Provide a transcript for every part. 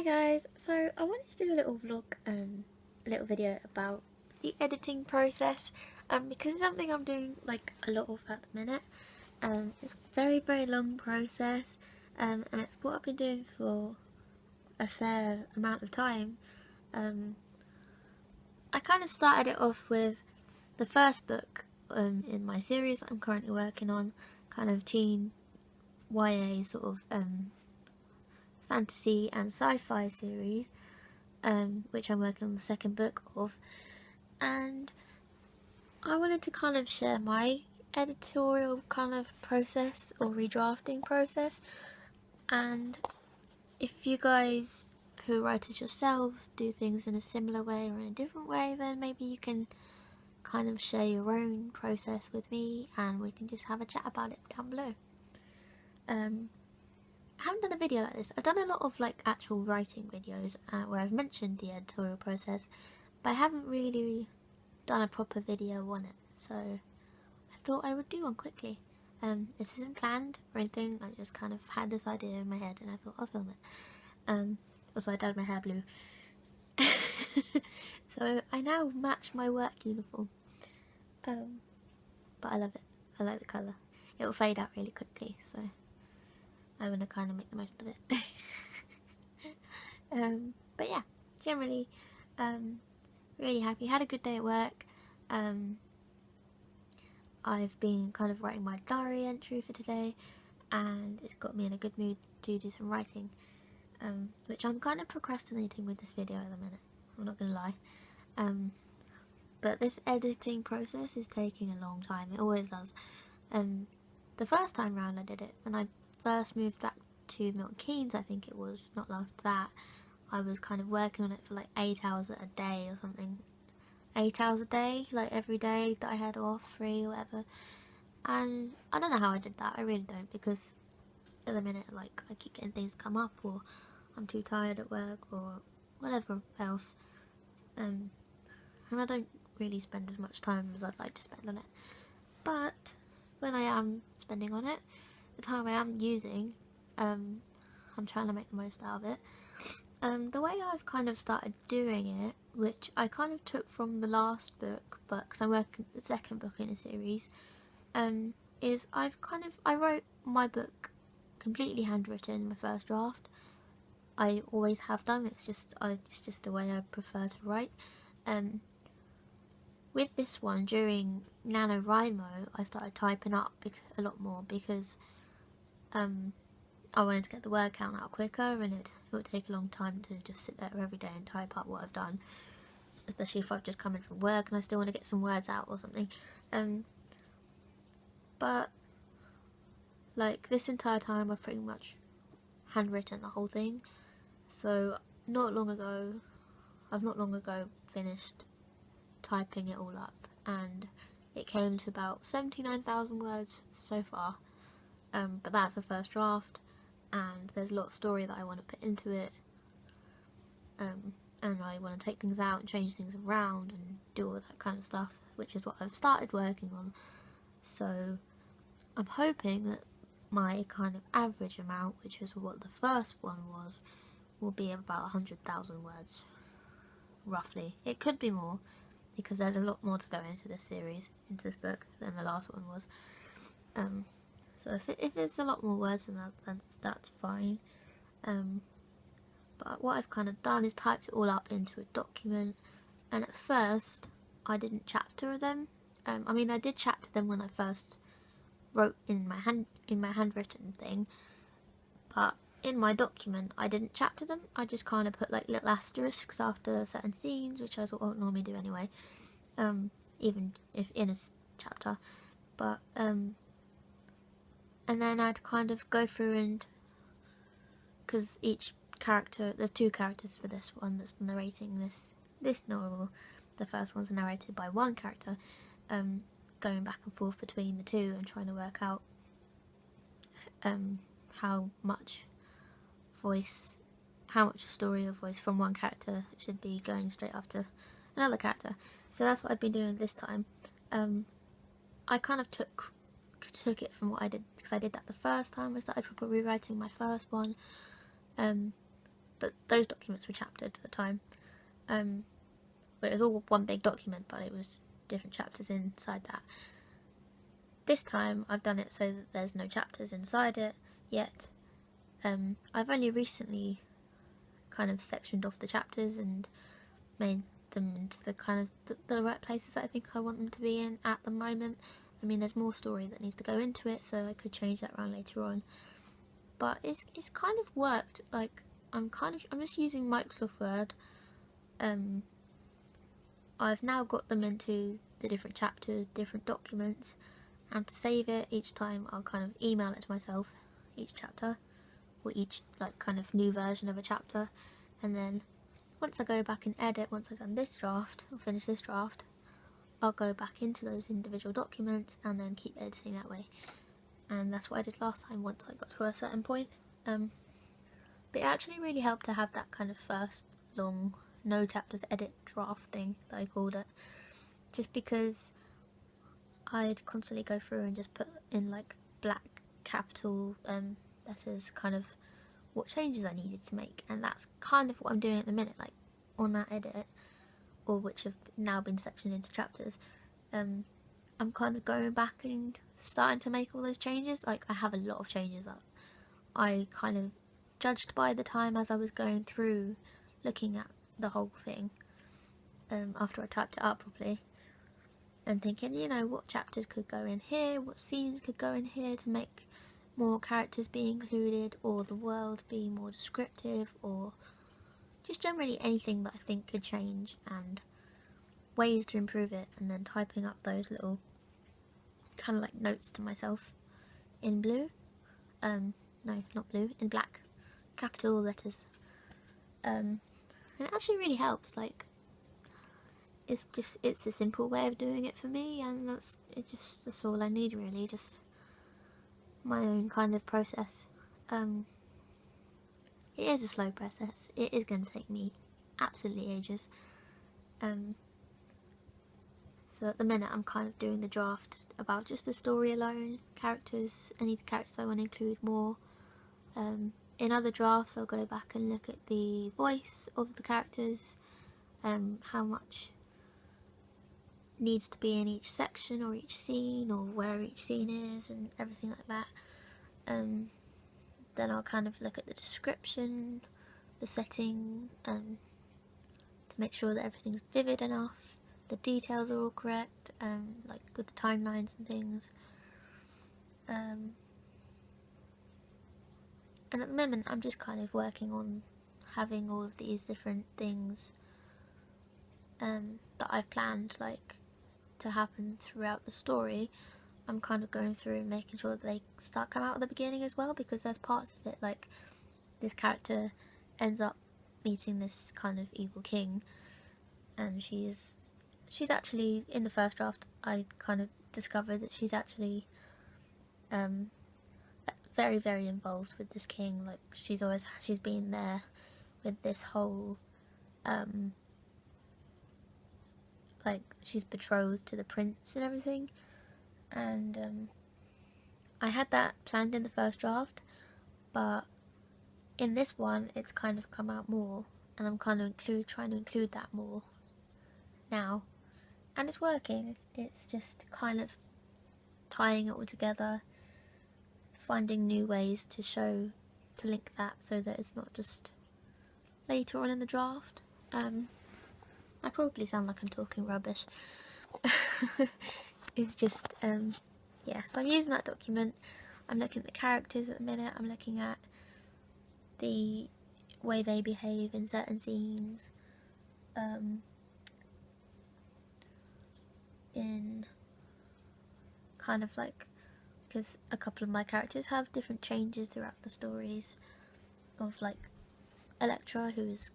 Hi guys, so I wanted to do a little vlog, a little video about the editing process, because it's something I'm doing like a lot of at the minute. It's a very long process, and it's what I've been doing for a fair amount of time. I kind of started it off with the first book in my series that I'm currently working on, kind of teen YA sort of fantasy and sci-fi series, which I'm working on the second book of, and I wanted to kind of share my editorial kind of process or redrafting process. And if you guys who write as yourselves do things in a similar way or in a different way, then maybe you can kind of share your own process with me and we can just have a chat about it down below. I haven't done a video like this. I've done a lot of like actual writing videos where I've mentioned the editorial process, but I haven't really done a proper video on it, so I thought I would do one quickly. This isn't planned or anything, I just kind of had this idea in my head and I thought I'll film it. Also I dyed my hair blue. So I now match my work uniform, but I love it. I like the colour. It will fade out really quickly, so I'm going to kind of make the most of it. But yeah, generally really happy. Had a good day at work. I've been kind of writing my diary entry for today and it's got me in a good mood to do some writing, which I'm kind of procrastinating with this video at the minute, I'm not going to lie. But this editing process is taking a long time, it always does. The first time round I did it, when I first moved back to Milton Keynes, I think it was, not long after that, I was kind of working on it for like 8 hours a day or something. 8 hours a day, like every day that I had off, free or whatever. And I don't know how I did that, I really don't, because at the minute like I keep getting things come up, or I'm too tired at work or whatever else. And I don't really spend as much time as I'd like to spend on it. But when I am spending on it, the time I am using, I'm trying to make the most out of it. The way I've kind of started doing it, which I kind of took from the last book, but because I'm working the second book in a series, is I wrote my book completely handwritten, my first draft. I always have done. It's just the way I prefer to write. With this one, during NaNoWriMo, I started typing up a lot more because I wanted to get the word count out quicker, and it would take a long time to just sit there every day and type up what I've done, especially if I've just come in from work and I still want to get some words out or something. But like this entire time I've pretty much handwritten the whole thing, so I've not long ago finished typing it all up, and it came to about 79,000 words so far. But that's the first draft, and there's a lot of story that I want to put into it, and I want to take things out and change things around and do all that kind of stuff, which is what I've started working on. So I'm hoping that my kind of average amount, which is what the first one was, will be about 100,000 words, roughly. It could be more, because there's a lot more to go into this series, into this book, than the last one was. So if it's a lot more words than that, that's fine. But what I've kind of done is typed it all up into a document, and at first I didn't chapter them. I mean, I did chapter them when I first wrote in my handwritten thing, but in my document I didn't chapter them. I just kind of put like little asterisks after certain scenes, which I sort of normally do anyway, even if in a chapter. But and then I'd kind of go through, and because each character, there's 2 characters for this one that's narrating this novel. The first one's narrated by one character, going back and forth between the 2 and trying to work out how much story or voice from one character should be going straight after another character. So that's what I've been doing this time. I kind of took it from what I did, because I did that the first time I started proper rewriting my first one, but those documents were chaptered at the time. It was all one big document, but it was different chapters inside that. This time I've done it so that there's no chapters inside it yet. I've only recently kind of sectioned off the chapters and made them into the kind of the right places that I think I want them to be in at the moment. I mean, there's more story that needs to go into it, so I could change that around later on. But it's kind of worked. Like, I'm just using Microsoft Word. I've now got them into the different chapters, different documents, and to save it each time I'll kind of email it to myself, each chapter, or each like kind of new version of a chapter, and then once I go back and edit, once I've done this draft, or finish this draft, I'll go back into those individual documents and then keep editing that way. And that's what I did last time once I got to a certain point. But it actually really helped to have that kind of first long no chapters edit draft thing that I called it, just because I'd constantly go through and just put in like black capital letters kind of what changes I needed to make, and that's kind of what I'm doing at the minute, like on that edit, or which have now been sectioned into chapters. I'm kind of going back and starting to make all those changes. Like, I have a lot of changes that I kind of judged by the time as I was going through looking at the whole thing, after I typed it up properly, and thinking, you know, what chapters could go in here, what scenes could go in here to make more characters be included, or the world be more descriptive, or just generally anything that I think could change, and ways to improve it, and then typing up those little kind of like notes to myself in blue, no, not blue, in black capital letters, and it actually really helps. Like, it's a simple way of doing it for me, and that's all I need really, just my own kind of process. It is a slow process. It is going to take me absolutely ages. So at the minute I'm kind of doing the draft about just the story alone, characters, any characters I want to include more. In other drafts I'll go back and look at the voice of the characters, how much needs to be in each section or each scene, or where each scene is, and everything like that. Then I'll kind of look at the description, the setting, to make sure that everything's vivid enough, the details are all correct, like with the timelines and things. And at the moment I'm just kind of working on having all of these different things that I've planned, like, to happen throughout the story. I'm kind of going through and making sure that they start coming out at the beginning as well, because there's parts of it, like this character ends up meeting this kind of evil king, and she's actually, in the first draft I kind of discovered that she's actually very, very involved with this king. Like, she's been there with this whole like, she's betrothed to the prince and everything, and I had that planned in the first draft, but in this one it's kind of come out more, and I'm kind of trying to include that more now, and it's working. It's just kind of tying it all together, finding new ways to link that so that it's not just later on in the draft. I probably sound like I'm talking rubbish. It's just, yeah, so I'm using that document. I'm looking at the characters at the minute. I'm looking at the way they behave in certain scenes. In kind of like, because a couple of my characters have different changes throughout the stories, of like Electra, who is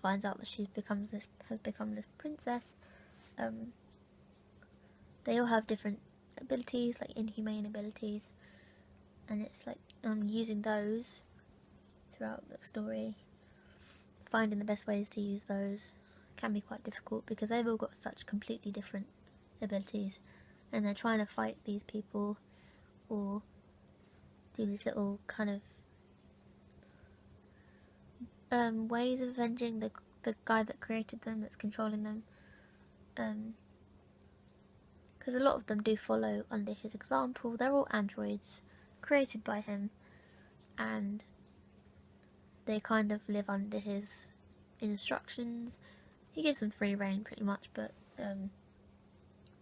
finds out that has become this princess. They all have different abilities, like inhumane abilities, and it's like using those throughout the story. Finding the best ways to use those can be quite difficult, because they've all got such completely different abilities, and they're trying to fight these people or do these little kind of ways of avenging the guy that created them, that's controlling them. Because a lot of them do follow under his example. They're all androids created by him, and they kind of live under his instructions. He gives them free reign pretty much, but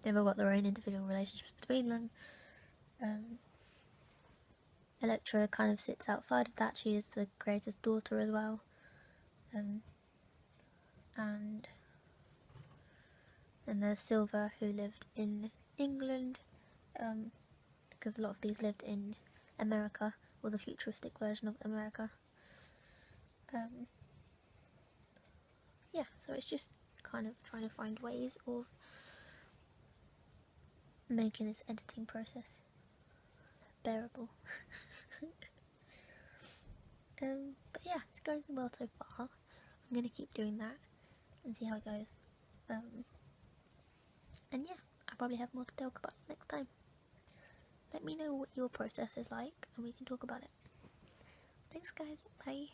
they've all got their own individual relationships between them. Elektra kind of sits outside of that. She is the creator's daughter as well. And there's Silver, who lived in England, because a lot of these lived in America, or the futuristic version of America. Yeah, so it's just kind of trying to find ways of making this editing process bearable. But yeah, it's going well so far. I'm going to keep doing that and see how it goes. And yeah, I'll probably have more to talk about next time. Let me know what your process is like and we can talk about it. Thanks guys, bye.